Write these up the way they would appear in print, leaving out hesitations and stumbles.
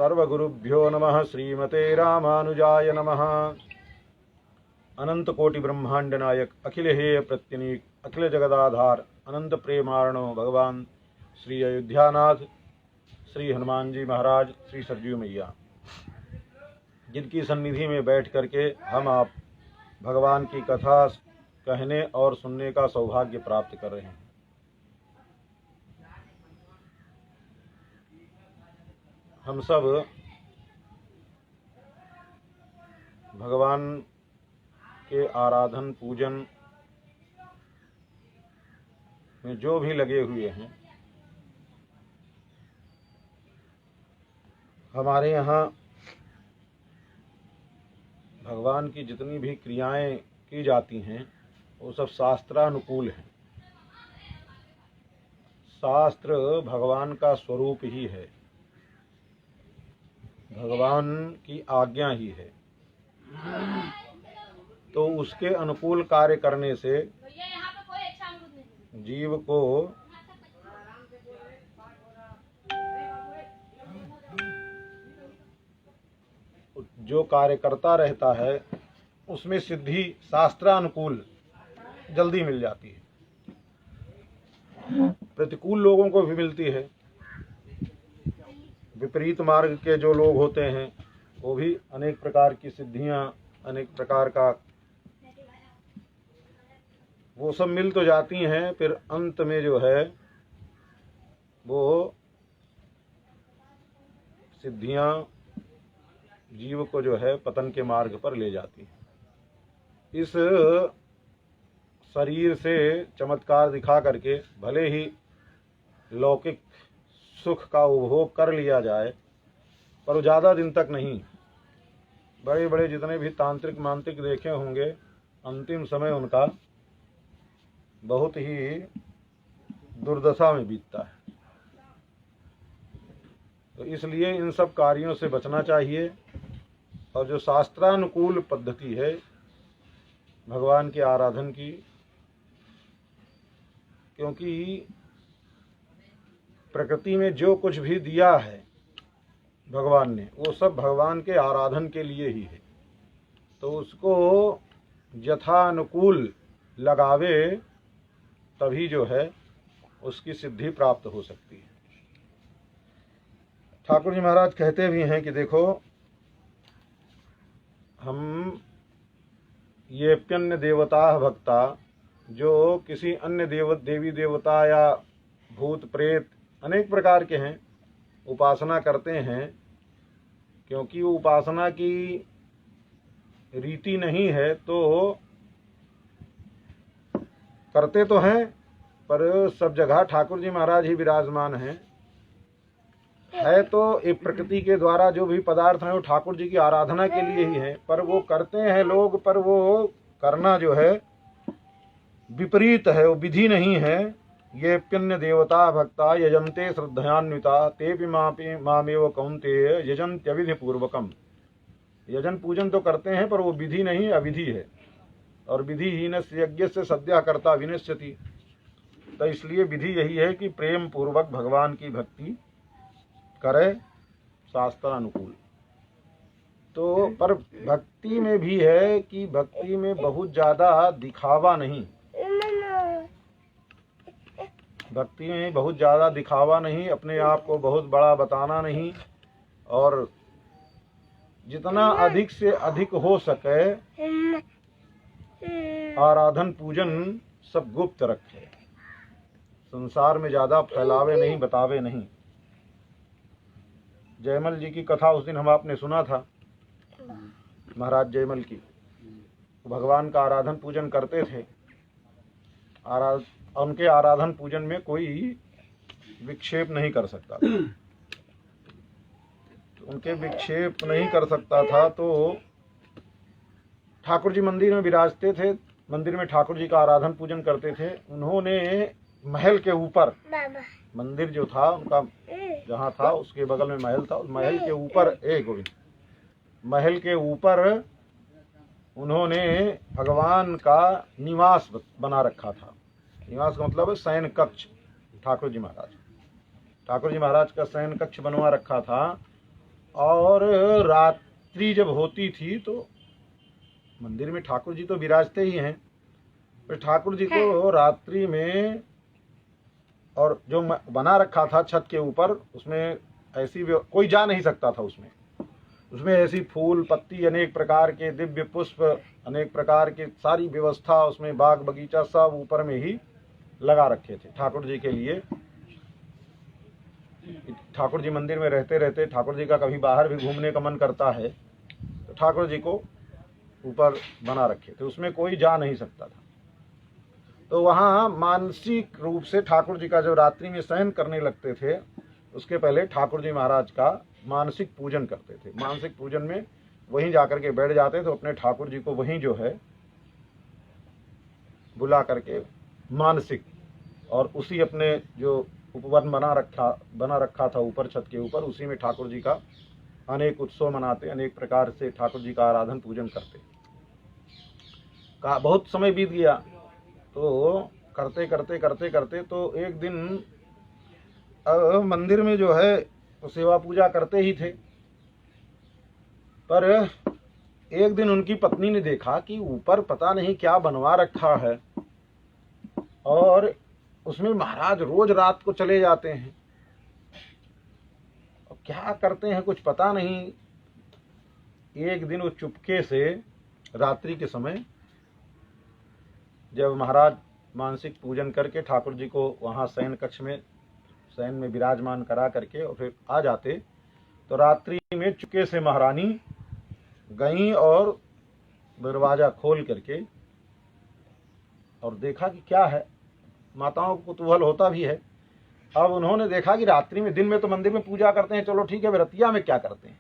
सर्वगुरुभ्यो नमः। श्रीमते रामानुजाय नमः। अनंत कोटि ब्रह्मांड नायक अखिल हेय प्रत्यनीक अखिल जगदाधार अनंत प्रेमार्णो भगवान श्री अयोध्यानाथ श्री हनुमान जी महाराज श्री सरजू मैया, जिनकी सन्निधि में बैठ करके हम आप भगवान की कथा कहने और सुनने का सौभाग्य प्राप्त कर रहे हैं। हम सब भगवान के आराधन पूजन में जो भी लगे हुए हैं, हमारे यहाँ भगवान की जितनी भी क्रियाएं की जाती हैं वो सब शास्त्रानुकूल हैं। शास्त्र भगवान का स्वरूप ही है, भगवान की आज्ञा ही है। तो उसके अनुकूल कार्य करने से जीव को जो कार्य करता रहता है उसमें सिद्धि शास्त्रानुकूल जल्दी मिल जाती है, प्रतिकूल लोगों को भी मिलती है। विपरीत मार्ग के जो लोग होते हैं वो भी अनेक प्रकार की सिद्धियां, अनेक प्रकार का वो सब मिल तो जाती हैं, फिर अंत में जो है वो सिद्धियां जीव को जो है पतन के मार्ग पर ले जाती हैं। इस शरीर से चमत्कार दिखा करके भले ही लौकिक सुख का उपभोग कर लिया जाए, पर वो ज़्यादा दिन तक नहीं। बड़े बड़े जितने भी तांत्रिक मांत्रिक देखे होंगे, अंतिम समय उनका बहुत ही दुर्दशा में बीतता है। तो इसलिए इन सब कार्यों से बचना चाहिए। और जो शास्त्रानुकूल पद्धति है भगवान के आराधन की, क्योंकि प्रकृति में जो कुछ भी दिया है भगवान ने वो सब भगवान के आराधन के लिए ही है। तो उसको यथानुकूल लगावे तभी जो है उसकी सिद्धि प्राप्त हो सकती है। ठाकुर जी महाराज कहते भी हैं कि देखो, हम ये प्यन्य देवता भक्ता, जो किसी अन्य देवी देवता या भूत प्रेत अनेक प्रकार के हैं, उपासना करते हैं, क्योंकि वो उपासना की रीति नहीं है तो करते तो हैं, पर सब जगह ठाकुर जी महाराज ही विराजमान हैं। है तो एक प्रकृति के द्वारा जो भी पदार्थ हैं वो ठाकुर जी की आराधना के लिए ही है, पर वो करते हैं लोग, पर वो करना जो है विपरीत है, वो विधि नहीं है। ये प्यन्य देवता भक्ता यजन्ते श्रद्धयान्विता तेपि मामेव कौन्तेय यजन्त्यविधि पूर्वकम। यजन पूजन तो करते हैं पर वो विधि नहीं, अविधि है। और विधिहीनस्य यज्ञस्य सद्यः कर्ता विनश्यति। तो इसलिए विधि यही है कि प्रेम पूर्वक भगवान की भक्ति करे शास्त्रानुकूल। तो पर भक्ति में भी है कि भक्ति में बहुत ज़्यादा दिखावा नहीं, भक्ति में बहुत ज़्यादा दिखावा नहीं, अपने आप को बहुत बड़ा बताना नहीं, और जितना अधिक से अधिक हो सके आराधन पूजन सब गुप्त रखे, संसार में ज़्यादा फैलावे नहीं, बतावे नहीं। जयमल जी की कथा उस दिन हम आपने सुना था, महाराज जयमल की। भगवान का आराधन पूजन करते थे, उनके आराधन पूजन में कोई विक्षेप नहीं कर सकता था। उनके विक्षेप नहीं कर सकता था तो ठाकुर जी मंदिर में विराजते थे, मंदिर में ठाकुर जी का आराधन पूजन करते थे। उन्होंने महल के ऊपर, मंदिर जो था उनका जहाँ था उसके बगल में महल था, उस महल के ऊपर गोविंद, महल के ऊपर उन्होंने भगवान का निवास बना रखा था। निवास का मतलब है शयन कक्ष। ठाकुर जी महाराज का शयन कक्ष बनवा रखा था। और रात्रि जब होती थी तो मंदिर में ठाकुर जी तो विराजते ही हैं, पर ठाकुर जी को रात्रि में, और जो बना रखा था छत के ऊपर, उसमें ऐसी कोई जा नहीं सकता था उसमें ऐसी फूल पत्ती, अनेक प्रकार के दिव्य पुष्प, अनेक प्रकार के सारी व्यवस्था, उसमें बाग बगीचा सब ऊपर में ही लगा रखे थे ठाकुर जी के लिए। ठाकुर जी मंदिर में रहते रहते ठाकुर जी का कभी बाहर भी घूमने का मन करता है तो ठाकुर जी को ऊपर बना रखे थे, उसमें कोई जा नहीं सकता था। तो वहाँ मानसिक रूप से ठाकुर जी का जो रात्रि में शयन करने लगते थे, उसके पहले ठाकुर जी महाराज का मानसिक पूजन करते थे। मानसिक पूजन में वहीं जाकर के बैठ जाते थे, अपने ठाकुर जी को वहीं जो है बुला करके मानसिक, और उसी अपने जो उपवन बना रखा था ऊपर छत के ऊपर, उसी में ठाकुर जी का अनेक उत्सव मनाते, अनेक प्रकार से ठाकुर जी का आराधन पूजन करते। बहुत समय बीत गया, तो करते करते करते करते तो एक दिन मंदिर में जो है तो सेवा पूजा करते ही थे, पर एक दिन उनकी पत्नी ने देखा कि ऊपर पता नहीं क्या बनवा रखा है, और उसमें महाराज रोज रात को चले जाते हैं, और क्या करते हैं कुछ पता नहीं। एक दिन वो चुपके से रात्रि के समय, जब महाराज मानसिक पूजन करके ठाकुर जी को वहाँ शयन कक्ष में शयन में विराजमान करा करके और फिर आ जाते, तो रात्रि में चुपके से महारानी गईं और दरवाजा खोल करके और देखा कि क्या है। माताओं को कुतूहल होता भी है। अब उन्होंने देखा कि रात्रि में, दिन में तो मंदिर में पूजा करते हैं, चलो ठीक है, रतिया में क्या करते हैं।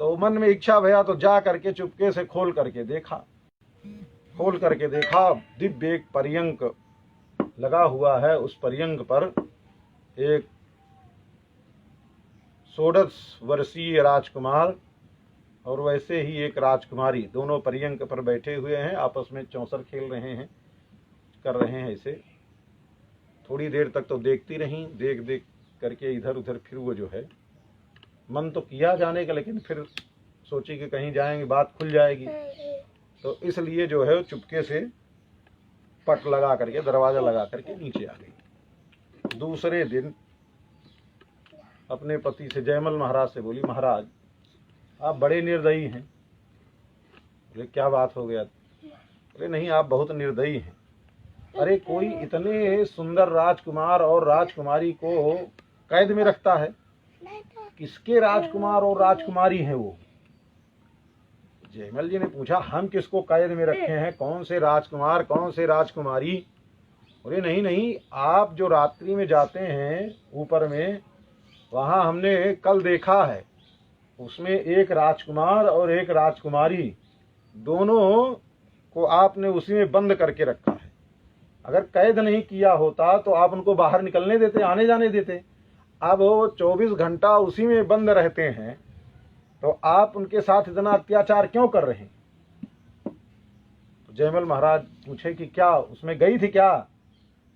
तो मन में इच्छा भया तो जा करके चुपके से खोल करके देखा दिव्य एक पर्यंक लगा हुआ है। उस पर्यंक पर एक 16 वर्षीय राजकुमार और वैसे ही एक राजकुमारी, दोनों पर्यंक पर बैठे हुए हैं, आपस में चौसर खेल रहे हैं, कर रहे हैं। ऐसे थोड़ी देर तक तो देखती रहीं, देख देख करके इधर उधर। फिर वो जो है मन तो किया जाने का, लेकिन फिर सोची कि कहीं जाएंगे बात खुल जाएगी, तो इसलिए जो है चुपके से पट लगा करके, दरवाजा लगा करके नीचे आ गई। दूसरे दिन अपने पति से, जयमल महाराज से बोली, महाराज आप बड़े निर्दयी हैं। बोले क्या बात हो गया? बोले नहीं, आप बहुत निर्दयी हैं। अरे कोई इतने सुंदर राजकुमार और राजकुमारी को कैद में रखता है, किसके राजकुमार और राजकुमारी हैं वो? जयमल जी ने पूछा, हम किसको कैद में रखे हैं, कौन से राजकुमार कौन से राजकुमारी? बोले नहीं नहीं, आप जो रात्रि में जाते हैं ऊपर में, वहाँ हमने कल देखा है, उसमें एक राजकुमार और एक राजकुमारी, दोनों को आपने उसी में बंद करके रखा है। अगर कैद नहीं किया होता तो आप उनको बाहर निकलने देते, आने जाने देते। अब वो 24 घंटा उसी में बंद रहते हैं, तो आप उनके साथ इतना अत्याचार क्यों कर रहे हैं? तो जयमल महाराज पूछे कि क्या उसमें गई थी क्या?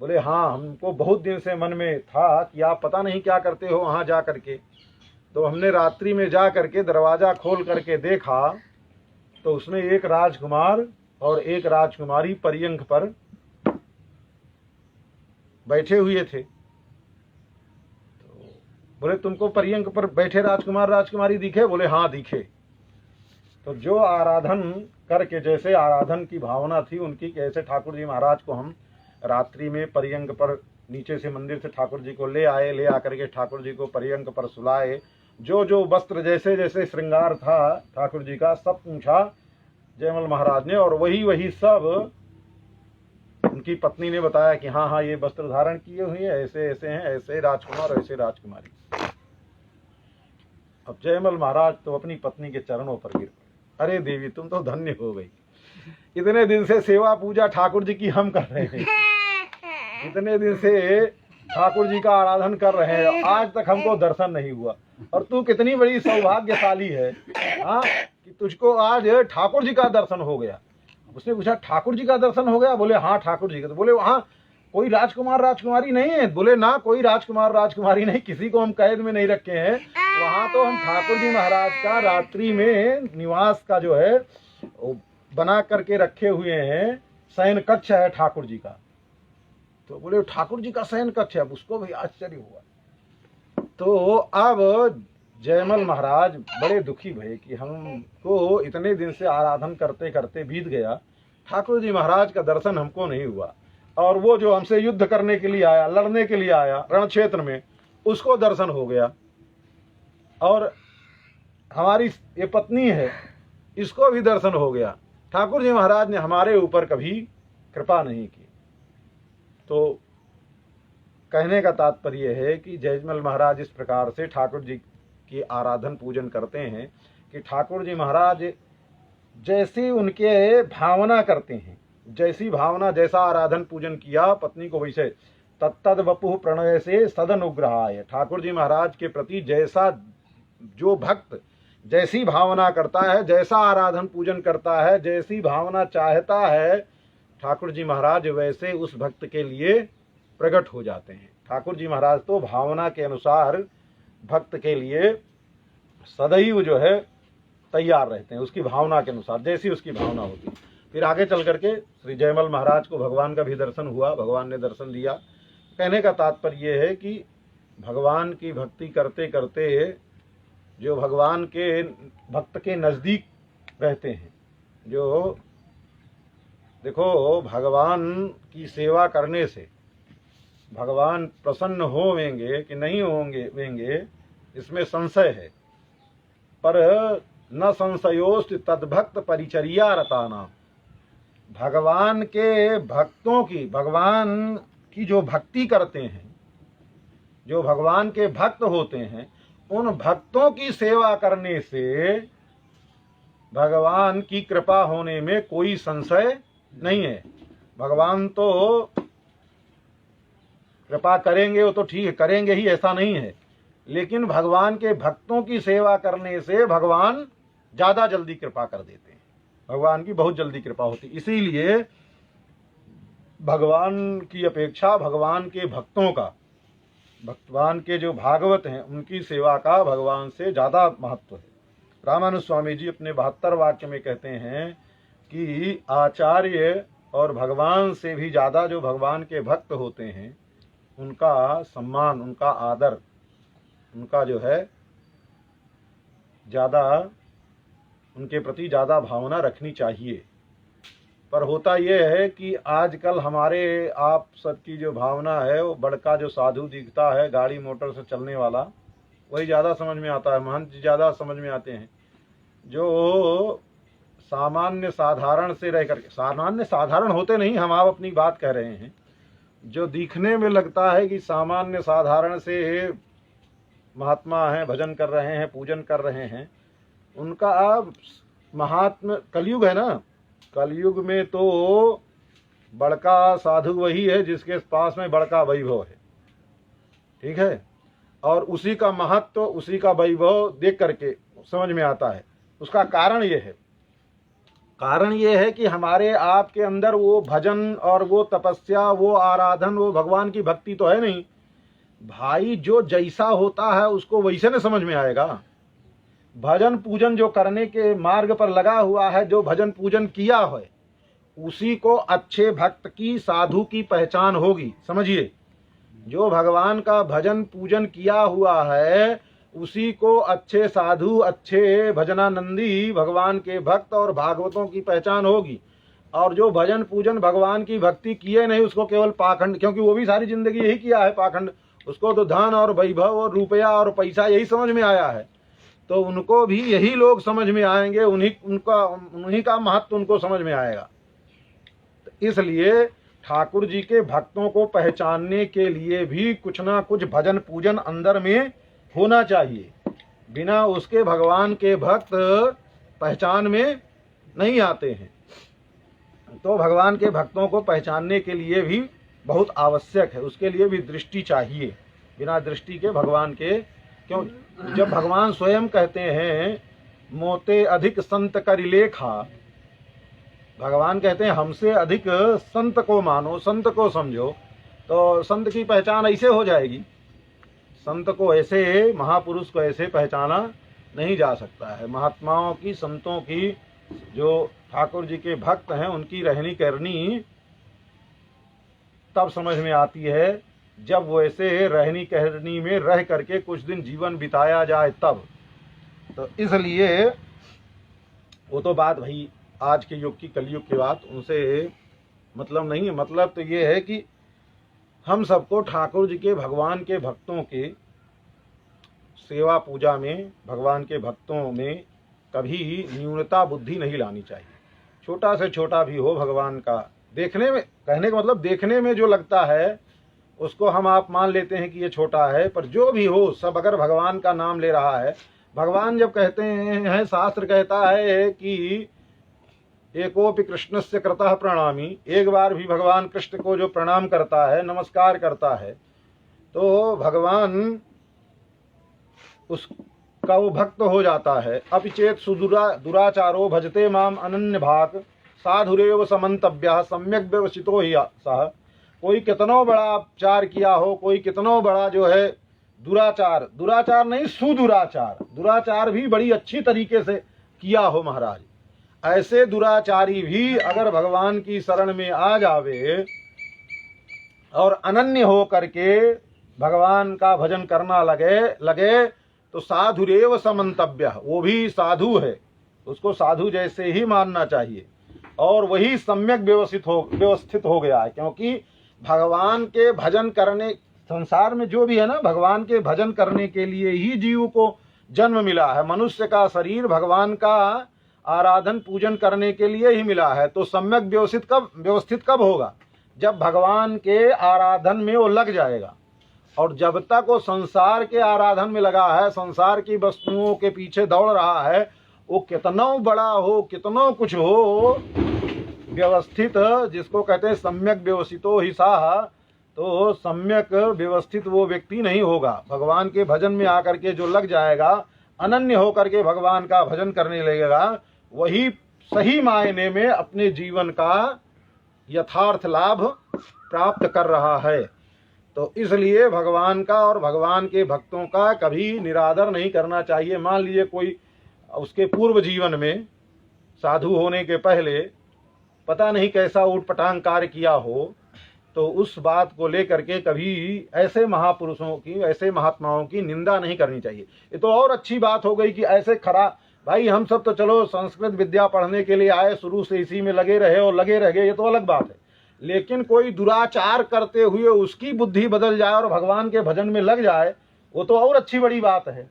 बोले हाँ, हमको बहुत दिन से मन में था कि आप पता नहीं क्या करते हो वहाँ जा करके। तो हमने रात्रि में जा करके दरवाज़ा खोल करके देखा, तो उसमें एक राजकुमार और एक राजकुमारी पर्यंक पर बैठे हुए थे। तो बोले तुमको पर्यंक पर बैठे राजकुमार राजकुमारी दिखे? बोले हाँ दिखे। तो जो आराधन करके, जैसे आराधन की भावना थी उनकी, कैसे ठाकुर जी महाराज को हम रात्रि में पर्यंक पर नीचे से मंदिर से ठाकुर जी को ले आए, ले आकर के ठाकुर जी को पर्यंक पर सुलाए, जो जो वस्त्र जैसे जैसे श्रृंगार था ठाकुर जी का सब पूछा जयमल महाराज ने, और वही वही सब उनकी पत्नी ने बताया कि हाँ हाँ ये वस्त्र धारण किए हुए हैं, ऐसे ऐसे हैं, ऐसे राजकुमार ऐसे राजकुमारी। अब जयमल महाराज तो अपनी पत्नी के चरणों पर गिर पड़े। अरे देवी तुम तो धन्य हो गई, इतने दिन से सेवा पूजा ठाकुर जी की हम कर रहे हैं, इतने दिन से ठाकुर जी का आराधन कर रहे हैं, आज तक हमको दर्शन नहीं हुआ, और तू कितनी बड़ी सौभाग्यशाली है हाँ कि तुझको आज ठाकुर जी का दर्शन हो गया। उसने पूछा ठाकुर जी का दर्शन हो गया? बोले हाँ ठाकुर जी का। तो बोले वहाँ कोई राजकुमार राजकुमारी नहीं है। बोले ना, कोई राजकुमार राजकुमारी नहीं, किसी को हम कैद में नहीं रखे हैं। वहाँ तो हम ठाकुर जी महाराज का रात्रि में निवास का जो है बना करके रखे हुए हैं, शयन कक्ष है ठाकुर जी का। तो बोले ठाकुर जी का शयन कक्ष है, अब उसको भी आश्चर्य हुआ। तो अब जयमल महाराज बड़े दुखी भये कि हमको इतने दिन से आराधन करते करते बीत गया, ठाकुर जी महाराज का दर्शन हमको नहीं हुआ, और वो जो हमसे युद्ध करने के लिए आया, लड़ने के लिए आया रण क्षेत्र में, उसको दर्शन हो गया, और हमारी ये पत्नी है, इसको भी दर्शन हो गया। ठाकुर जी महाराज ने हमारे ऊपर कभी कृपा नहीं की। तो कहने का तात्पर्य है कि जयमल महाराज इस प्रकार से ठाकुर जी की आराधन पूजन करते हैं कि ठाकुर जी महाराज जैसी उनके भावना करते हैं, जैसी भावना, जैसा आराधन पूजन किया पत्नी को, वैसे तत्तद वपुः प्रणय से सदनुग्रहाय। ठाकुर जी महाराज के प्रति जैसा जो भक्त जैसी भावना करता है, जैसा आराधन पूजन करता है, जैसी भावना चाहता है, ठाकुर जी महाराज वैसे उस भक्त के लिए प्रकट हो जाते हैं। ठाकुर जी महाराज तो भावना के अनुसार भक्त के लिए सदैव जो है तैयार रहते हैं, उसकी भावना के अनुसार, जैसी उसकी भावना होती। फिर आगे चल करके श्री जयमल महाराज को भगवान का भी दर्शन हुआ, भगवान ने दर्शन दिया। कहने का तात्पर्य ये है कि भगवान की भक्ति करते करते जो भगवान के भक्त के नज़दीक रहते हैं, जो देखो भगवान की सेवा करने से भगवान प्रसन्न होवेंगे कि नहीं होंगे इसमें संशय है, पर न संशयोस्त तद्भक्त परिचर्या रताना। भगवान के भक्तों की, भगवान की जो भक्ति करते हैं, जो भगवान के भक्त होते हैं, उन भक्तों की सेवा करने से भगवान की कृपा होने में कोई संशय नहीं है। भगवान तो कृपा करेंगे, वो तो ठीक है, करेंगे ही, ऐसा नहीं है, लेकिन भगवान के भक्तों की सेवा करने से भगवान ज़्यादा जल्दी कृपा कर देते हैं, भगवान की बहुत जल्दी कृपा होती। इसीलिए भगवान की अपेक्षा भगवान के भक्तों का, भगवान के जो भागवत हैं उनकी सेवा का भगवान से ज़्यादा महत्व है। रामानुज स्वामी जी अपने 72 वाक्य में कहते हैं कि आचार्य और भगवान से भी ज़्यादा जो भगवान के भक्त होते हैं, उनका सम्मान, उनका आदर, उनका जो है ज़्यादा, उनके प्रति ज़्यादा भावना रखनी चाहिए। पर होता यह है कि आजकल हमारे आप सबकी जो भावना है, वो बड़का जो साधु दिखता है गाड़ी मोटर से चलने वाला, वही ज़्यादा समझ में आता है, महंत जी ज़्यादा समझ में आते हैं। जो सामान्य साधारण से रह करके, सामान्य साधारण होते नहीं, हम आप अपनी बात कह रहे हैं, जो दिखने में लगता है कि सामान्य साधारण से महात्मा हैं, भजन कर रहे हैं, पूजन कर रहे हैं, उनका अब महात्मा, कलयुग है ना, कलयुग में तो बड़का साधु वही है जिसके पास में बड़का वैभव है, ठीक है, और उसी का महत्व, उसी का वैभव देख करके समझ में आता है। उसका कारण ये है, कारण ये है कि हमारे आपके अंदर वो भजन और वो तपस्या, वो आराधन, वो भगवान की भक्ति तो है नहीं भाई। जो जैसा होता है उसको वैसे न समझ में आएगा। भजन पूजन जो करने के मार्ग पर लगा हुआ है, जो भजन पूजन किया है, उसी को अच्छे भक्त की, साधु की पहचान होगी। समझिए, जो भगवान का भजन पूजन किया हुआ है, उसी को अच्छे साधु, अच्छे भजनानंदी भगवान के भक्त और भागवतों की पहचान होगी। और जो भजन पूजन भगवान की भक्ति किए नहीं, उसको केवल पाखंड, क्योंकि वो भी सारी जिंदगी यही किया है पाखंड, उसको तो धन और वैभव और रुपया और पैसा यही समझ में आया है, तो उनको भी यही लोग समझ में आएंगे, उन्हीं का महत्व उनको समझ में आएगा। तो इसलिए ठाकुर जी के भक्तों को पहचानने के लिए भी कुछ ना कुछ भजन पूजन अंदर में होना चाहिए, बिना उसके भगवान के भक्त पहचान में नहीं आते हैं। तो भगवान के भक्तों को पहचानने के लिए भी बहुत आवश्यक है, उसके लिए भी दृष्टि चाहिए। बिना दृष्टि के भगवान के, क्यों, जब भगवान स्वयं कहते हैं मोते अधिक संत करिलेखा, भगवान कहते हैं हमसे अधिक संत को मानो, संत को समझो, तो संत की पहचान ऐसे हो जाएगी। संत को ऐसे, महापुरुष को ऐसे पहचाना नहीं जा सकता है। महात्माओं की, संतों की, जो ठाकुर जी के भक्त हैं, उनकी रहनी करनी तब समझ में आती है जब वो ऐसे रहनी कहनी में रह करके कुछ दिन जीवन बिताया जाए तब। तो इसलिए वो तो बात भाई आज के युग की, कलयुग की बात, उनसे मतलब नहीं है। मतलब तो ये है कि हम सबको ठाकुर जी के, भगवान के भक्तों के सेवा पूजा में, भगवान के भक्तों में कभी न्यूनता बुद्धि नहीं लानी चाहिए। छोटा से छोटा भी हो भगवान का, देखने में, कहने का मतलब देखने में जो लगता है उसको हम आप मान लेते हैं कि ये छोटा है, पर जो भी हो सब अगर भगवान का नाम ले रहा है। भगवान जब कहते हैं, शास्त्र कहता है कि एकोपि कृष्णस्य कृतः प्रणामी, एक बार भी भगवान कृष्ण को जो प्रणाम करता है, नमस्कार करता है, तो भगवान उसका वो भक्त हो जाता है। अपिचेत दुराचारो भजते माम अनन्य भाग साधुरेव समन्तव्य सम्यक व्यवसितो ही सह। कोई कितनो बड़ा अपचार किया हो, कोई कितनो बड़ा जो है दुराचार, दुराचार नहीं सुदुराचार, दुराचार भी बड़ी अच्छी तरीके से किया हो महाराज, ऐसे दुराचारी भी अगर भगवान की शरण में आ जावे और अनन्य हो करके भगवान का भजन करना लगे तो साधुरेव समन्तव्य, वो भी साधु है, उसको साधु जैसे ही मानना चाहिए। और वही सम्यक व्यवस्थित हो गया है, क्योंकि भगवान के भजन करने, संसार में जो भी है ना, भगवान के भजन करने के लिए ही जीव को जन्म मिला है। मनुष्य का शरीर भगवान का आराधन पूजन करने के लिए ही मिला है। तो सम्यक व्यवस्थित कब होगा? जब भगवान के आराधन में वो लग जाएगा। और जब तक वो संसार के आराधन में लगा है, संसार की वस्तुओं के पीछे दौड़ रहा है, वो कितना बड़ा हो, कितना कुछ हो, व्यवस्थित, जिसको कहते हैं सम्यक व्यवस्थितो ही साह, तो सम्यक व्यवस्थित वो व्यक्ति नहीं होगा। भगवान के भजन में आकर के जो लग जाएगा, अनन्य होकर के भगवान का भजन करने लगेगा, वही सही मायने में अपने जीवन का यथार्थ लाभ प्राप्त कर रहा है। तो इसलिए भगवान का और भगवान के भक्तों का कभी निरादर नहीं करना चाहिए। मान लीजिए कोई उसके पूर्व जीवन में साधु होने के पहले पता नहीं कैसा ऊटपटांग कार्य किया हो, तो उस बात को लेकर के कभी ऐसे महापुरुषों की, ऐसे महात्माओं की निंदा नहीं करनी चाहिए। ये तो और अच्छी बात हो गई कि ऐसे खरा, भाई हम सब तो चलो संस्कृत विद्या पढ़ने के लिए आए, शुरू से इसी में लगे रहे और लगे रह गए, ये तो अलग बात है। लेकिन कोई दुराचार करते हुए उसकी बुद्धि बदल जाए और भगवान के भजन में लग जाए, वो तो और अच्छी बड़ी बात है।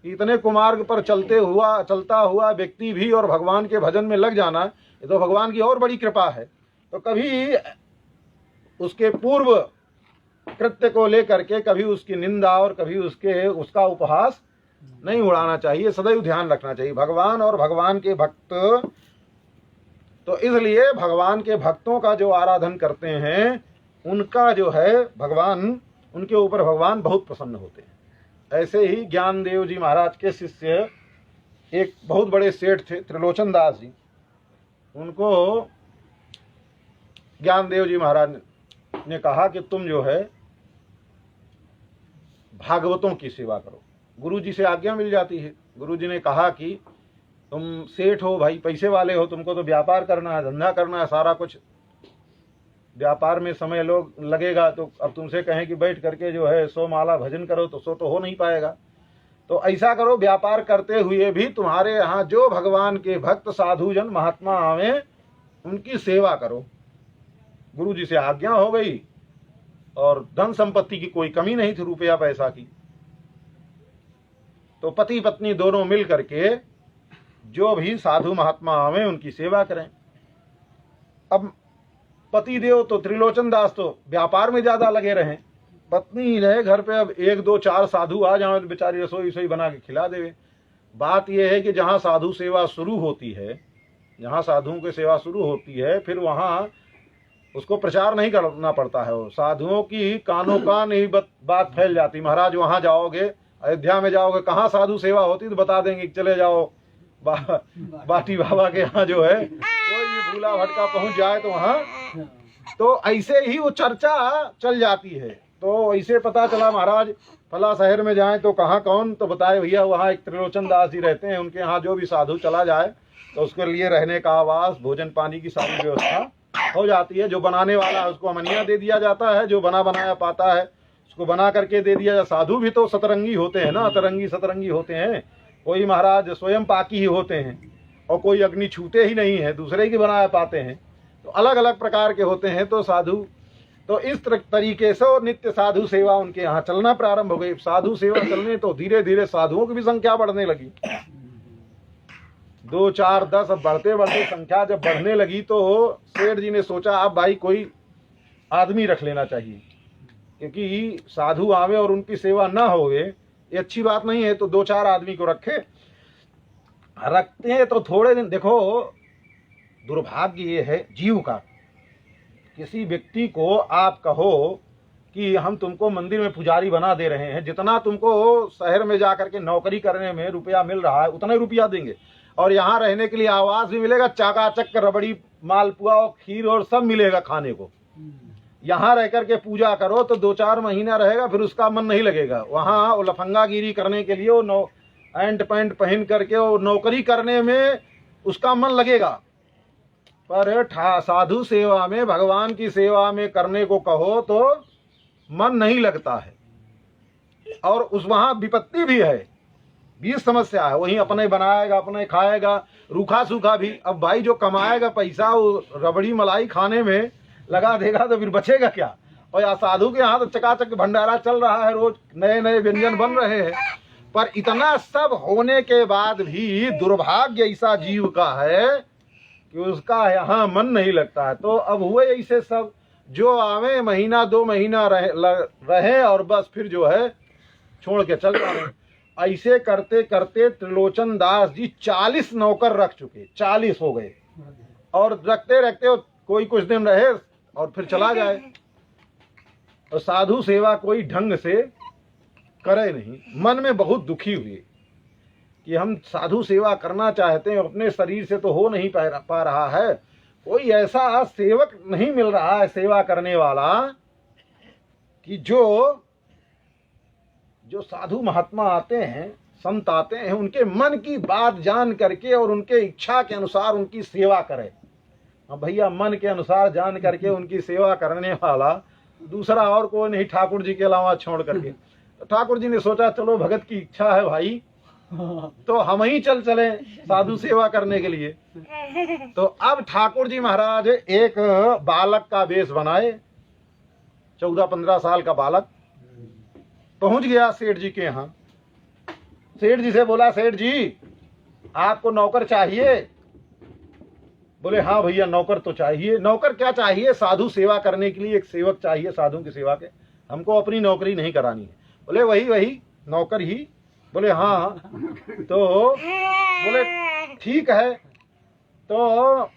इतने कुमार्ग पर चलता हुआ व्यक्ति भी और भगवान के भजन में लग जाना, ये तो भगवान की और बड़ी कृपा है। तो कभी उसके पूर्व कृत्य को लेकर के कभी उसकी निंदा और कभी उसका उपहास नहीं उड़ाना चाहिए, सदैव ध्यान रखना चाहिए। भगवान और भगवान के भक्त, तो इसलिए भगवान के भक्तों का जो आराधन करते हैं, उनका जो है भगवान, उनके ऊपर भगवान बहुत प्रसन्न होते हैं। ऐसे ही ज्ञानदेव जी महाराज के शिष्य एक बहुत बड़े सेठ थे, त्रिलोचन दास जी। उनको ज्ञानदेव जी महाराज ने कहा कि तुम जो है भागवतों की सेवा करो। गुरु जी से आज्ञा मिल जाती है। गुरु जी ने कहा कि तुम सेठ हो भाई, पैसे वाले हो, तुमको तो व्यापार करना है, धंधा करना है, सारा कुछ व्यापार में समय लोग लगेगा। तो अब तुमसे कहें कि बैठ करके जो है 100 माला भजन करो, तो 100 तो हो नहीं पाएगा। तो ऐसा करो, व्यापार करते हुए भी तुम्हारे यहाँ जो भगवान के भक्त साधुजन महात्मा आवे, उनकी सेवा करो। गुरु जी से आज्ञा हो गई और धन संपत्ति की कोई कमी नहीं थी, रुपया पैसा की। तो पति पत्नी दोनों मिल करके जो भी साधु महात्मा आवे उनकी सेवा करें। अब पति देव तो त्रिलोचन दास तो व्यापार में ज्यादा लगे रहे, पत्नी रहे घर पे। अब 1 2 4 साधु आ जाओ तो बेचारी रसोई बना के खिला देवे। बात यह है कि जहाँ साधु सेवा शुरू होती है, जहाँ साधुओं की सेवा शुरू होती है, फिर वहाँ उसको प्रचार नहीं करना पड़ता है। वो साधुओं की कानों कान ही बात फैल जाती। महाराज वहाँ जाओगे, अयोध्या में जाओगे, कहाँ साधु सेवा होती तो बता देंगे कि चले जाओ बाटी बाबा के यहाँ जो है। कोई भी भूला भटका पहुँच जाए तो वहाँ तो ऐसे ही वो चर्चा चल जाती है। तो ऐसे पता चला महाराज फला शहर में जाएं तो कहाँ कौन, तो बताए भैया वहाँ एक त्रिलोचन दास जी रहते हैं, उनके यहाँ जो भी साधु चला जाए तो उसके लिए रहने का आवास, भोजन पानी की सारी व्यवस्था हो जाती है। जो बनाने वाला है उसको अमनिया दे दिया जाता है, जो बना बनाया पाता है उसको बना करके दे दिया जाता। साधु भी तो सतरंगी होते हैं ना, अतरंगी सतरंगी होते हैं। कोई महाराज स्वयं पाकी ही होते हैं और कोई अग्नि छूते ही नहीं है, दूसरे की बनाया पाते हैं। तो अलग अलग प्रकार के होते हैं। तो साधु तो इस तरीके से नित्य साधु सेवा उनके यहाँ चलना प्रारंभ हो गई। साधु सेवा चलने तो धीरे धीरे साधुओं की भी संख्या बढ़ने लगी, 2 4 10 अब बढ़ते बढ़ते संख्या जब बढ़ने लगी तो सेठ जी ने सोचा अब भाई कोई आदमी रख लेना चाहिए, क्योंकि साधु आवे और उनकी सेवा ना होवे ये अच्छी बात नहीं है। तो 2 4 आदमी को रखते हैं तो थोड़े दिन, देखो दुर्भाग्य ये है जीव का, किसी व्यक्ति को आप कहो कि हम तुमको मंदिर में पुजारी बना दे रहे हैं, जितना तुमको शहर में जाकर के नौकरी करने में रुपया मिल रहा है उतना ही रुपया देंगे, और यहाँ रहने के लिए आवास भी मिलेगा, चाकाचक रबड़ी मालपुआ और खीर और सब मिलेगा खाने को। यहाँ रह करके पूजा करो तो 2 4 महीना रहेगा, फिर उसका मन नहीं लगेगा। वहाँ वो लफंगागिरी करने के लिए वो एंट पैंट पहन करके वो नौकरी करने में उसका मन लगेगा, पर साधु सेवा में, भगवान की सेवा में करने को कहो तो मन नहीं लगता है। और उस वहाँ विपत्ति भी है, 20 समस्या है। वहीं अपने बनाएगा, अपने खाएगा, रूखा सूखा भी। अब भाई जो कमाएगा पैसा वो रबड़ी मलाई खाने में लगा देगा तो फिर बचेगा क्या। और या साधु के यहाँ तो चकाचक भंडारा चल रहा है, रोज नए नए व्यंजन बन रहे हैं। पर इतना सब होने के बाद भी दुर्भाग्य ऐसा जीव का है कि उसका यहाँ मन नहीं लगता है। तो अब हुए ऐसे सब जो आवे महीना 2 महीना रहे और बस फिर जो है छोड़ के चल जाए। ऐसे करते करते त्रिलोचन दास जी 40 नौकर रख चुके, 40 हो गए। और रखते रखते कोई कुछ दिन रहे और फिर चला जाए। और साधु सेवा कोई ढंग से करे नहीं। मन में बहुत दुखी हुए कि हम साधु सेवा करना चाहते हैं, अपने शरीर से तो हो नहीं पा रहा है, कोई ऐसा सेवक नहीं मिल रहा है सेवा करने वाला कि जो साधु महात्मा आते हैं, संत आते हैं, उनके मन की बात जान करके और उनके इच्छा के अनुसार उनकी सेवा करे। हाँ भैया, मन के अनुसार जान करके उनकी सेवा करने वाला दूसरा और कोई नहीं, ठाकुर जी के अलावा छोड़ करके। तो ठाकुर जी ने सोचा चलो भगत की इच्छा है भाई, तो हम ही चले साधु सेवा करने के लिए। तो अब ठाकुर जी महाराज एक बालक का वेश बनाए, 14-15 साल का बालक पहुंच गया सेठ जी के यहाँ। सेठ जी से बोला, सेठ जी आपको नौकर चाहिए? बोले हाँ भैया नौकर तो चाहिए। नौकर क्या चाहिए? साधु सेवा करने के लिए एक सेवक चाहिए, साधु की सेवा के, हमको अपनी नौकरी नहीं करानी है। बोले वही नौकर ही? बोले हाँ। तो बोले ठीक है, तो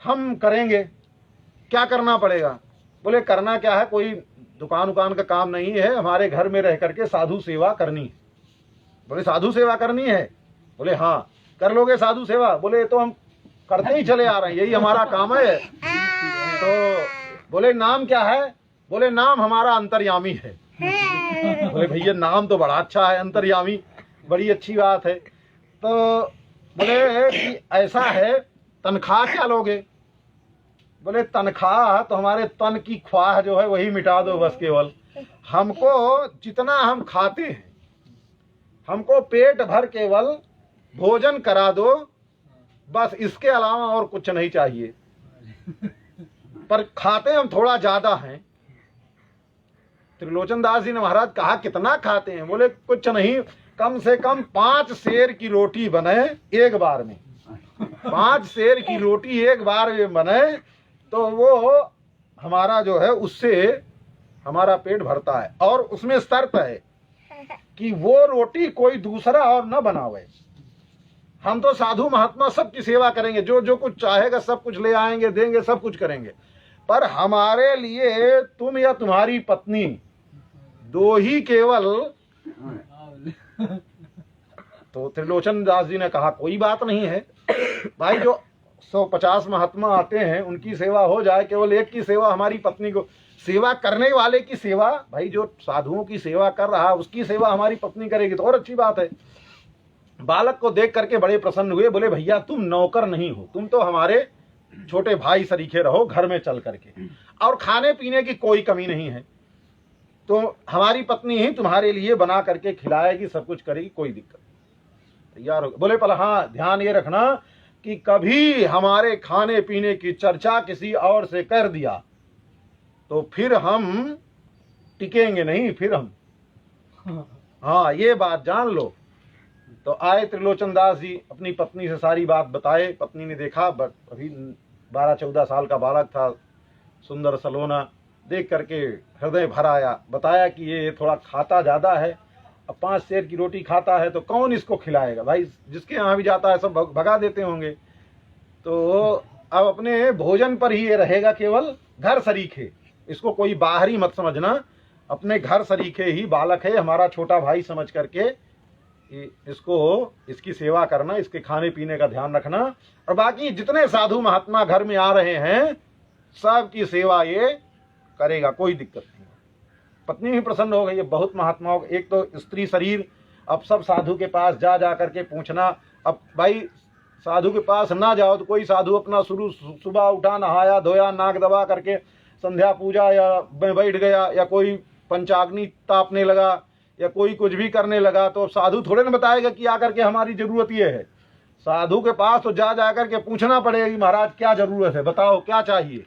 हम करेंगे, क्या करना पड़ेगा? बोले करना क्या है, कोई दुकान उकान का काम नहीं है, हमारे घर में रह करके साधु सेवा करनी है। बोले साधु सेवा करनी है? बोले हाँ। कर लोगे साधु सेवा? बोले तो हम करते ही चले आ रहे हैं, यही हमारा काम है। तो बोले नाम क्या है? बोले नाम हमारा अंतर्यामी है। बोले भैया नाम तो बड़ा अच्छा है, अंतर्यामी, बड़ी अच्छी बात है। तो बोले कि ऐसा है, तनख्वाह क्या लोगे? बोले तनख्वाह तो हमारे तन की ख्वाह जो है वही मिटा दो बस, केवल हमको जितना हम खाते हैं हमको पेट भर केवल भोजन करा दो, बस इसके अलावा और कुछ नहीं चाहिए। पर खाते हम थोड़ा ज्यादा हैं। त्रिलोचन दास जी ने महाराज कहा कितना खाते हैं? बोले कुछ नहीं, कम से कम 5 सेर की रोटी बने एक बार में। 5 सेर की रोटी एक बार में बने तो वो हमारा जो है उससे हमारा पेट भरता है। और उसमें शर्त है कि वो रोटी कोई दूसरा और न बनावे। हम तो साधु महात्मा सबकी सेवा करेंगे, जो जो कुछ चाहेगा सब कुछ ले आएंगे, देंगे, सब कुछ करेंगे, पर हमारे लिए तुम या तुम्हारी पत्नी 2 ही केवल। तो त्रिलोचन दास जी ने कहा कोई बात नहीं है भाई, जो 150 महात्मा आते हैं, उनकी सेवा हो जाए, केवल एक की सेवा हमारी पत्नी को, सेवा करने वाले की सेवा, भाई जो साधुओं की सेवा कर रहा है उसकी सेवा हमारी पत्नी करेगी तो और अच्छी बात है। बालक को देख करके बड़े प्रसन्न हुए, बोले भैया तुम नौकर नहीं हो, तुम तो हमारे छोटे भाई सरीखे रहो घर में चल करके, और खाने पीने की कोई कमी नहीं है, तो हमारी पत्नी ही तुम्हारे लिए बना करके खिलाएगी, सब कुछ करेगी, कोई दिक्कत नहीं। तैयार हो गए। बोले पर हाँ ध्यान ये रखना कि कभी हमारे खाने पीने की चर्चा किसी और से कर दिया तो फिर हम टिकेंगे नहीं, फिर हम, हाँ ये बात जान लो। तो आए त्रिलोचन दास जी, अपनी पत्नी से सारी बात बताए। पत्नी ने देखा, अभी 12-14 साल का बालक था, सुंदर सलोना, देख करके हृदय भर आया। बताया कि ये थोड़ा खाता ज़्यादा है, अब 5 सेर की रोटी खाता है तो कौन इसको खिलाएगा, भाई जिसके यहाँ भी जाता है सब भगा देते होंगे, तो अब अपने भोजन पर ही ये रहेगा, केवल घर सरीखे, इसको कोई बाहरी मत समझना, अपने घर सरीखे ही, बालक है हमारा छोटा भाई समझ करके इसको, इसकी सेवा करना, इसके खाने पीने का ध्यान रखना, और बाकी जितने साधु महात्मा घर में आ रहे हैं सबकी सेवा ये करेगा, कोई दिक्कत नहीं। पत्नी भी प्रसन्न हो गई। है बहुत महात्माओं, एक तो स्त्री शरीर, अब सब साधु के पास जा जा करके पूछना। अब भाई साधु के पास ना जाओ तो कोई साधु अपना शुरू सुबह उठा, नहाया धोया, नाक दबा करके संध्या पूजा या बैठ गया, या कोई पंचाग्नि तापने लगा, या कोई कुछ भी करने लगा, तो साधु थोड़े ना बताएगा कि आकर के हमारी जरूरत ये है। साधु के पास तो जा जा करके पूछना पड़ेगा कि महाराज क्या जरूरत है, बताओ क्या चाहिए।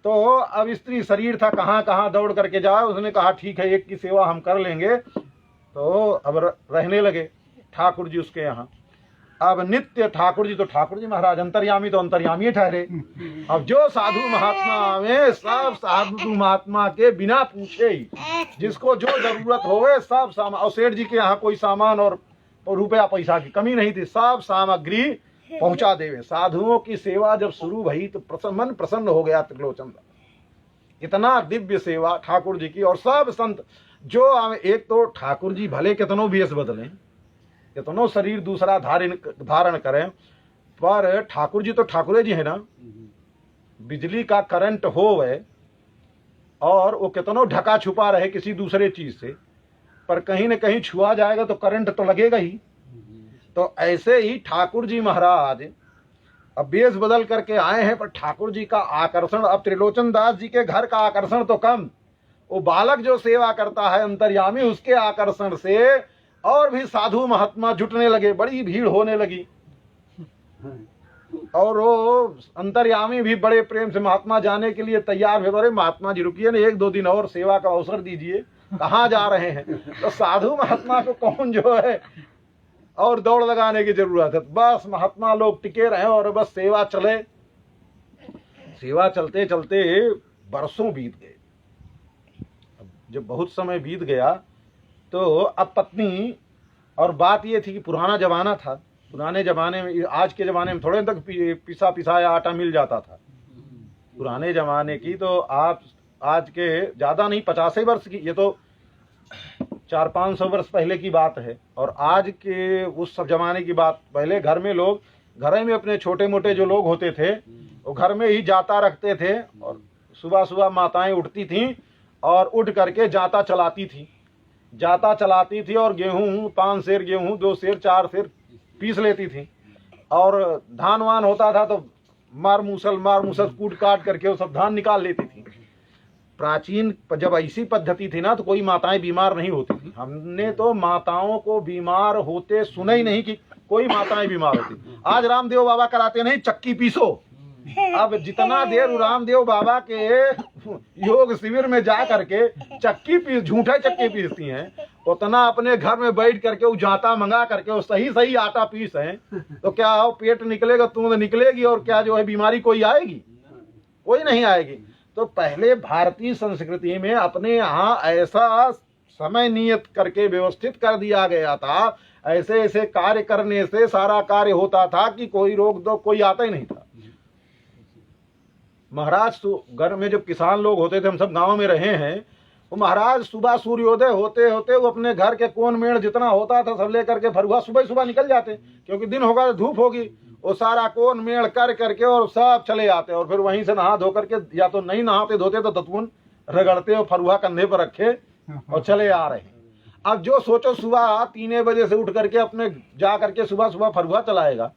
तो अब स्त्री शरीर था, कहाँ कहाँ दौड़ करके जाए, उसने कहा ठीक है एक की सेवा हम कर लेंगे। तो अब रहने लगे ठाकुर जी उसके यहाँ। अब नित्य ठाकुर जी, तो ठाकुर जी महाराज अंतर्यामी तो अंतर्यामी ठहरे। अब जो साधु महात्मा आवे, सब साधु महात्मा के बिना पूछे ही जिसको जो जरूरत होवे सब सामान, और सेठ जी के यहाँ कोई सामान और रुपया पैसा की कमी नहीं थी, सब सामग्री पहुंचा देवे। साधुओं की सेवा जब शुरू भई तो मन प्रसन्न हो गया त्रिलोचन। इतना दिव्य सेवा ठाकुर जी की, और सब संत जो आवे, एक तो ठाकुर जी भले कितनों भेष बदलें, कितनों शरीर दूसरा धारण करें, पर ठाकुर जी तो ठाकुरे जी है ना। बिजली का करंट हो वह, और वो कितनों ढका छुपा रहे किसी दूसरे चीज से, पर कहीं न कहीं छुआ जाएगा तो करंट तो लगेगा ही। तो ऐसे ही ठाकुर जी महाराज अब वेश बदल करके आए हैं, पर ठाकुर जी का आकर्षण, अब त्रिलोचन दास जी के घर का आकर्षण तो कम, वो बालक जो सेवा करता है अंतर्यामी, उसके आकर्षण से और भी साधु महात्मा जुटने लगे, बड़ी भीड़ होने लगी। और वो अंतर्यामी भी बड़े प्रेम से महात्मा जाने के लिए तैयार हुए। अरे महात्मा जी रुकिए ना, 1-2 दिन और सेवा का अवसर दीजिए, कहाँ जा रहे हैं। तो साधु महात्मा को कौन जो है और दौड़ लगाने की जरूरत है, बस महात्मा लोग टिके रहे और बस सेवा चले। सेवा चलते चलते बरसों बीत गए। जब बहुत समय बीत गया तो अब पत्नी, और बात ये थी कि पुराना जमाना था, पुराने जमाने में, आज के जमाने में थोड़े तक पिसा पिसाया आटा मिल जाता था। पुराने जमाने की तो आप आज के ज़्यादा नहीं 50 वर्ष की, ये तो 400-500 वर्ष पहले की बात है। और आज के उस सब जमाने की बात, पहले घर में लोग, घर में अपने छोटे मोटे जो लोग होते थे वो घर में ही जाता रखते थे, और सुबह सुबह माताएं उठती थीं और उठ करके जाता चलाती थी और गेहूं 5 सेर गेहूं 2 सेर 4 सेर पीस लेती थी। और धान वान होता था तो मार मूसल कूट काट करके वो सब धान निकाल लेती थी। प्राचीन जब ऐसी पद्धति थी ना तो कोई माताएं बीमार नहीं होती थी। हमने तो माताओं को बीमार होते सुने ही नहीं कि कोई माताएं बीमार होती। आज रामदेव बाबा कराते नहीं चक्की पीसो। अब जितना देर रामदेव बाबा के योग शिविर में जा करके झूठे चक्की पीसती हैं, उतना अपने घर में बैठ करके वो जाता मंगा करके वो सही आटा पीस हैं, तो क्या हो पेट निकलेगा, तुम निकलेगी, और क्या जो है बीमारी कोई आएगी? कोई नहीं आएगी। तो पहले भारतीय संस्कृति में अपने यहाँ ऐसा समय नियत करके व्यवस्थित कर दिया गया था, ऐसे ऐसे कार्य करने से सारा कार्य होता था कि कोई रोक दो कोई आता ही नहीं था। महाराज घर में जो किसान लोग होते थे, हम सब गांव में रहे हैं, वो महाराज सुबह सूर्योदय होते होते वो अपने घर के कोन मेढ़ जितना होता था सब लेकर के फरुआ सुबह सुबह निकल जाते, क्योंकि दिन होगा तो धूप होगी, वो सारा कोन मेड़ कर करके और सब चले आते, और फिर वहीं से नहा धो करके, या तो नहीं नहाते धोते तो दतुन रगड़ते और फरुहा कंधे पर रखे और चले आ रहे हैं। अब जो सोचो सुबह 3 बजे से उठ करके अपने जा करके सुबह सुबह फरुहा चलाएगा,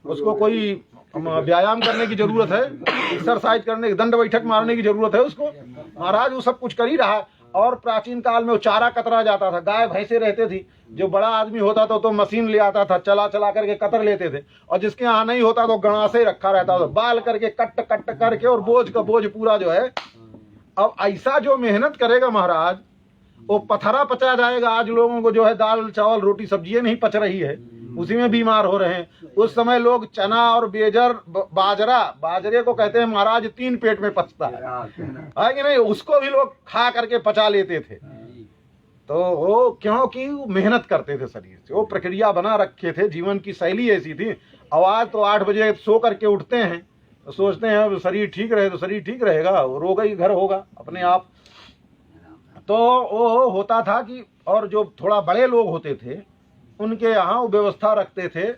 उसको कोई व्यायाम करने की जरूरत है, एक्सरसाइज करने की, दंड बैठक मारने की जरूरत है उसको? महाराज वो सब कुछ कर ही रहा है। और प्राचीन काल में वो चारा कतरा जाता था, गाय भैंसे रहते थी, जो बड़ा आदमी होता था तो मशीन ले आता था, चला चला करके कतर लेते थे, और जिसके यहाँ नहीं होता तो गणासे रखा रहता था, बाल करके कट कट करके, और बोझ का बोझ पूरा जो है। अब ऐसा जो मेहनत करेगा महाराज, वो पथरा पचा जाएगा। आज लोगों को जो है दाल चावल रोटी सब्जियां नहीं पच रही है, उसी में बीमार हो रहे हैं। उस समय लोग चना और बेजर बाजरे को कहते हैं महाराज 3 पेट में पचता है कि नहीं, उसको भी लोग खा करके पचा लेते थे। तो वो क्योंकि मेहनत करते थे शरीर से, वो प्रक्रिया बना रखे थे, जीवन की शैली ऐसी थी। आवाज तो 8 बजे सो करके उठते हैं तो सोचते हैं अब शरीर ठीक रहे तो शरीर ठीक रहेगा, रोग ही घर होगा अपने आप। तो वो होता था कि, और जो थोड़ा बड़े लोग होते थे उनके यहाँ वो व्यवस्था रखते थे,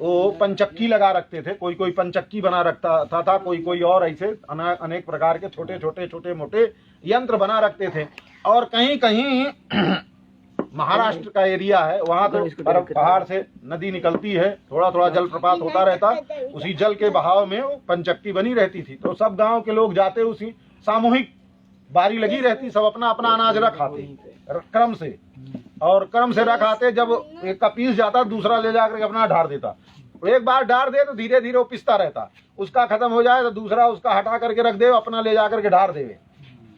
वो पंचक्की लगा रखते थे, कोई कोई पंचक्की बना रखता था, कोई कोई और ऐसे अनेक प्रकार के छोटे छोटे छोटे मोटे यंत्र बना रखते थे। और कहीं कहीं महाराष्ट्र का एरिया है, वहाँ तो पहाड़ से नदी निकलती है, थोड़ा थोड़ा जलप्रपात होता रहता, उसी जल के बहाव में वो पंचक्की बनी रहती थी। तो सब गांव के लोग जाते, उसी सामूहिक बारी लगी रहती, सब अपना अपना अनाज रखाते क्रम से, और क्रम से रखाते। जब एक का पीस जाता दूसरा ले जाकर अपना ढार देता, एक बार डार दे तो धीरे धीरे वो पिसता रहता, उसका खत्म हो जाए तो दूसरा उसका हटा करके रख दे, अपना ले जाकर के ढार देवे।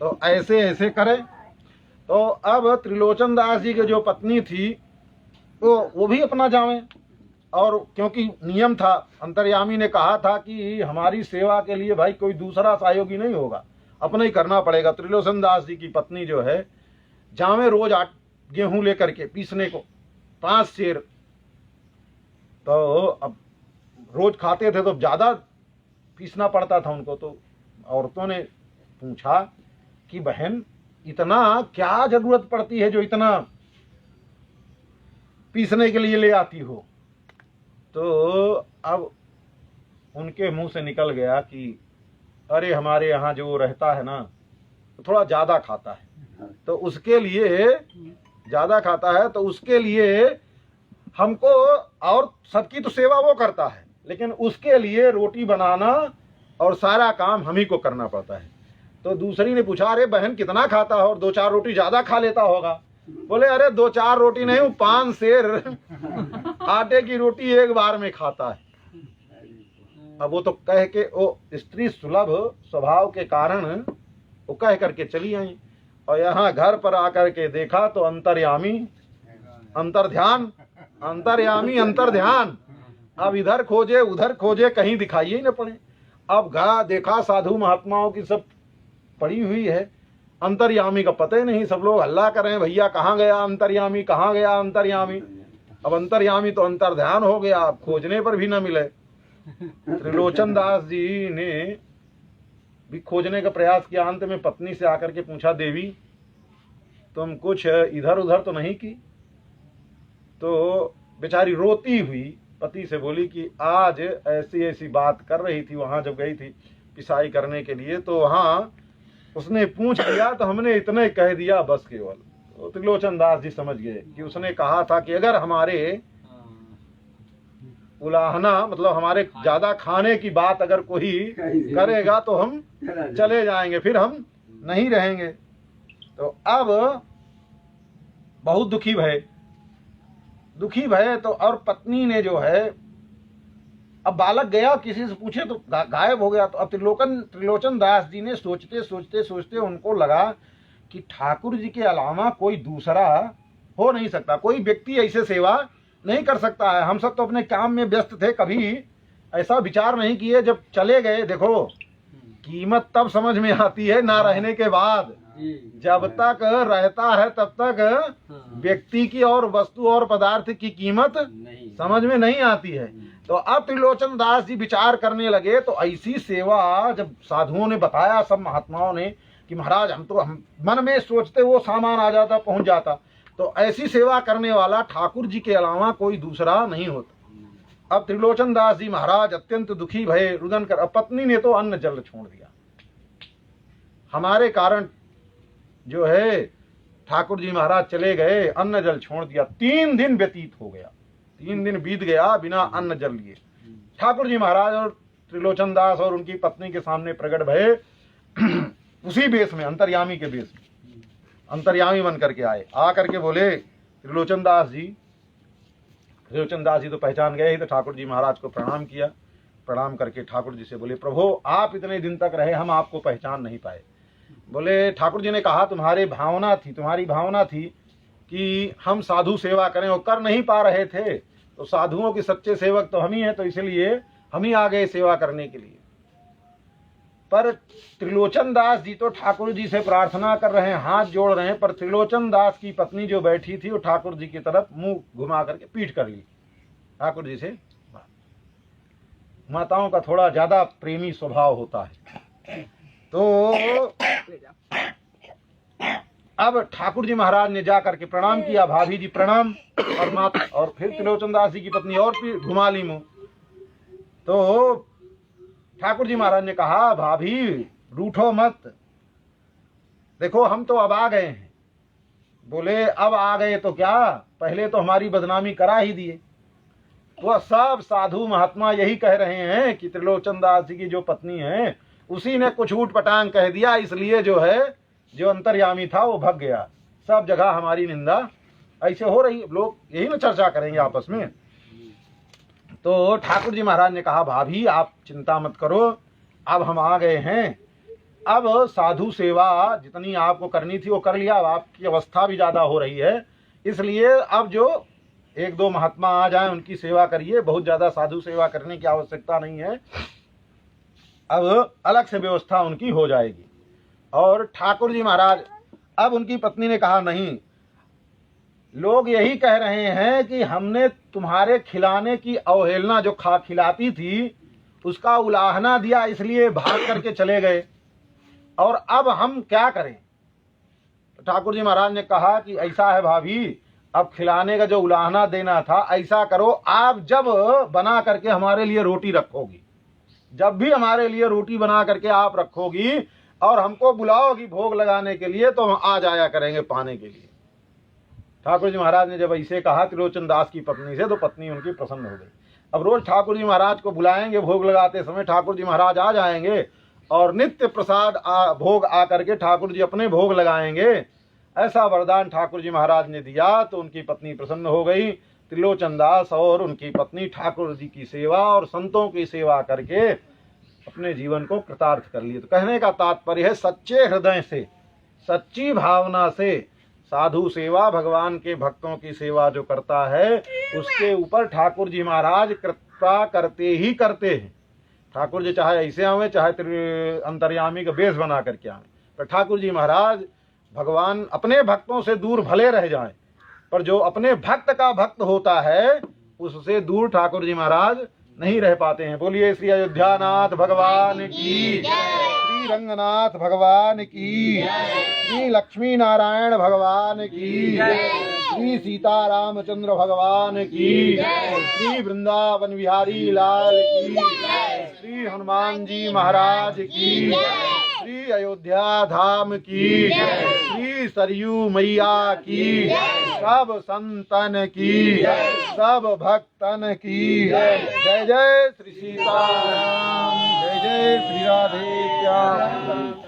तो ऐसे ऐसे करे। तो अब त्रिलोचन दास जी की जो पत्नी थी वो भी अपना जावे, और क्योंकि नियम था, अंतर्यामी ने कहा था कि हमारी सेवा के लिए भाई कोई दूसरा सहयोगी नहीं होगा, अपना ही करना पड़ेगा। त्रिलोचन दास जी की पत्नी जो है जावे रोज गेहूं लेकर के पीसने को 5 सेर। तो अब रोज खाते थे तो ज्यादा पीसना पड़ता था उनको। तो औरतों ने पूछा कि बहन इतना क्या जरूरत पड़ती है जो इतना पीसने के लिए ले आती हो? तो अब उनके मुंह से निकल गया कि अरे हमारे यहाँ जो रहता है ना तो थोड़ा ज्यादा खाता है, तो उसके लिए ज्यादा खाता है, तो उसके लिए हमको, और सबकी तो सेवा वो करता है, लेकिन उसके लिए रोटी बनाना और सारा काम हम ही को करना पड़ता है। तो दूसरी ने पूछा अरे बहन कितना खाता है? और 2-4 रोटी ज्यादा खा लेता होगा। बोले अरे 2-4 रोटी नहीं, 5 सेर आटे की रोटी एक बार में खाता है। अब वो तो कह के, वो स्त्री सुलभ स्वभाव के कारण वो कह करके चली आई, और यहाँ घर पर आकर के देखा तो अंतर्यामी अंतर्ध्यान, अंतर्यामी अंतर्ध्यान। अब इधर खोजे उधर खोजे, कहीं दिखाई ही न पड़े। अब देखा साधु महात्माओं की सब पड़ी हुई है, अंतर्यामी का पता ही नहीं। सब लोग हल्ला कर रहे हैं भैया कहाँ गया अंतर्यामी, कहाँ गया अंतर्यामी। अब अंतर्यामी तो अंतर्ध्यान हो गया, अब खोजने पर भी न मिले। त्रिलोचन दास जी ने भी खोजने का प्रयास किया। अंत में पत्नी से आकर के पूछा देवी तुम कुछ इधर उधर तो नहीं की? तो बेचारी रोती हुई पति से बोली कि आज ऐसी ऐसी बात कर रही थी, वहां जब गई थी पिसाई करने के लिए, तो वहां उसने पूछ लिया तो हमने इतना ही कह दिया बस केवल। तो त्रिलोचन दास जी समझ गए कि उसने कहा था कि अगर हमारे उलाहना, मतलब हमारे ज्यादा खाने की बात अगर कोई करेगा तो हम चले जाएंगे, फिर हम नहीं रहेंगे। तो अब बहुत दुखी भये तो, और पत्नी ने जो है, अब बालक गया किसी से पूछे तो गायब हो गया। तो अब त्रिलोचन दास जी ने सोचते सोचते सोचते उनको लगा कि ठाकुर जी के अलावा कोई दूसरा हो नहीं सकता, कोई व्यक्ति ऐसे सेवा नहीं कर सकता है। हम सब तो अपने काम में व्यस्त थे, कभी ऐसा विचार नहीं किए। जब चले गए, देखो कीमत तब समझ में आती है ना रहने के बाद। जब तक रहता है तब तक व्यक्ति की और वस्तु और पदार्थ की कीमत समझ में नहीं आती है। तो अब त्रिलोचन दास जी विचार करने लगे, तो ऐसी सेवा जब साधुओं ने बताया, सब महात्माओं ने, कि महाराज हम मन में सोचते वो सामान आ जाता, पहुंच जाता। तो ऐसी सेवा करने वाला ठाकुर जी के अलावा कोई दूसरा नहीं होता। अब त्रिलोचन दास जी महाराज अत्यंत दुखी भये, रुदन कर। पत्नी ने तो अन्न जल छोड़ दिया, हमारे कारण जो है ठाकुर जी महाराज चले गए, अन्न जल छोड़ दिया। 3 दिन व्यतीत हो गया, 3 दिन बीत गया बिना अन्न जल लिए। ठाकुर जी महाराज और त्रिलोचन दास और उनकी पत्नी के सामने प्रकट भये, उसी बेस में, अंतर्यामी के बेस में, अंतर्यामी बन करके आए। आ करके बोले त्रिलोचन दास जी तो पहचान गए ही, तो ठाकुर जी महाराज को प्रणाम किया। प्रणाम करके ठाकुर जी से बोले, प्रभु आप इतने दिन तक रहे, हम आपको पहचान नहीं पाए। बोले ठाकुर जी ने कहा तुम्हारी भावना थी कि हम साधु सेवा करें, और कर नहीं पा रहे थे, तो साधुओं के सच्चे सेवक तो हम ही हैं, तो इसलिए हम ही आ गए सेवा करने के लिए। पर त्रिलोचन दास जी तो ठाकुर जी से प्रार्थना कर रहे हैं, हाथ जोड़ रहे हैं, पर त्रिलोचन दास की पत्नी जो बैठी थी वो ठाकुर जी की तरफ मुंह घुमा करके पीठ कर ली ठाकुर जी से। माताओं का थोड़ा ज्यादा प्रेमी स्वभाव होता है। तो अब ठाकुर जी महाराज ने जा करके प्रणाम किया, भाभी जी प्रणाम, और माता, और फिर त्रिलोचन दास जी की पत्नी और फिर घुमा ली मुंह। तो ठाकुर जी महाराज ने कहा, भाभी रूठो मत, देखो हम तो अब आ गए हैं। बोले अब आ गए तो क्या, पहले तो हमारी बदनामी करा ही दिए। तो सब साधु महात्मा यही कह रहे हैं कि त्रिलोचन दास जी की जो पत्नी है उसी ने कुछ ऊट पटांग कह दिया, इसलिए जो है जो अंतर्यामी था वो भग गया। सब जगह हमारी निंदा ऐसे हो रही, लोग यही ना चर्चा करेंगे आपस में। तो ठाकुर जी महाराज ने कहा, भाभी आप चिंता मत करो, अब हम आ गए हैं। अब साधु सेवा जितनी आपको करनी थी वो कर लिया, अब आपकी अवस्था भी ज्यादा हो रही है, इसलिए अब जो 1-2 महात्मा आ जाएं उनकी सेवा करिए, बहुत ज्यादा साधु सेवा करने की आवश्यकता नहीं है, अब अलग से व्यवस्था उनकी हो जाएगी। और ठाकुर जी महाराज, अब उनकी पत्नी ने कहा, नहीं, लोग यही कह रहे हैं कि हमने तुम्हारे खिलाने की अवहेलना, जो खिलाती थी उसका उलाहना दिया, इसलिए भाग करके चले गए, और अब हम क्या करें। तो ठाकुर जी महाराज ने कहा कि ऐसा है भाभी, अब खिलाने का जो उलाहना देना था, ऐसा करो, आप जब बना करके हमारे लिए रोटी रखोगी, जब भी हमारे लिए रोटी बना करके आप रखोगी और हमको बुलाओगी भोग लगाने के लिए, तो हम आ जाया करेंगे पाने के लिए। ठाकुर जी महाराज ने जब ऐसे कहा त्रिलोचन दास की पत्नी से, तो पत्नी उनकी प्रसन्न हो गई। अब रोज ठाकुर जी महाराज को बुलाएंगे, भोग लगाते समय ठाकुर जी महाराज आ जाएंगे और नित्य प्रसाद भोग आकर के ठाकुर जी अपने भोग लगाएंगे। ऐसा वरदान ठाकुर जी महाराज ने दिया, तो उनकी पत्नी प्रसन्न हो गई। त्रिलोचन दास और उनकी पत्नी ठाकुर जी की सेवा और संतों की सेवा करके अपने जीवन को कृतार्थ कर लिए। तो कहने का तात्पर्य है, सच्चे हृदय से, सच्ची भावना से साधु सेवा, भगवान के भक्तों की सेवा जो करता है, उसके ऊपर ठाकुर जी महाराज कृपा करते ही करते हैं। ठाकुर जी चाहे ऐसे आवे, चाहे अंतर्यामी का बेस बना करके आवे, पर ठाकुर जी महाराज, भगवान अपने भक्तों से दूर भले रह जाएं, पर जो अपने भक्त का भक्त होता है उससे दूर ठाकुर जी महाराज नहीं रह पाते हैं। बोलिए श्री अयोध्यानाथ भगवान की, श्री रंगनाथ भगवान की, श्री लक्ष्मी नारायण भगवान की, श्री सीता रामचंद्र भगवान की, श्री वृंदावन बिहारी लाल की, श्री हनुमान जी महाराज की, श्री अयोध्या धाम की, श्री सरयू मैया की, सब संतन की, सब भक्तन की। जय जय श्री सीताराम, जय जय श्री राधे श्याम।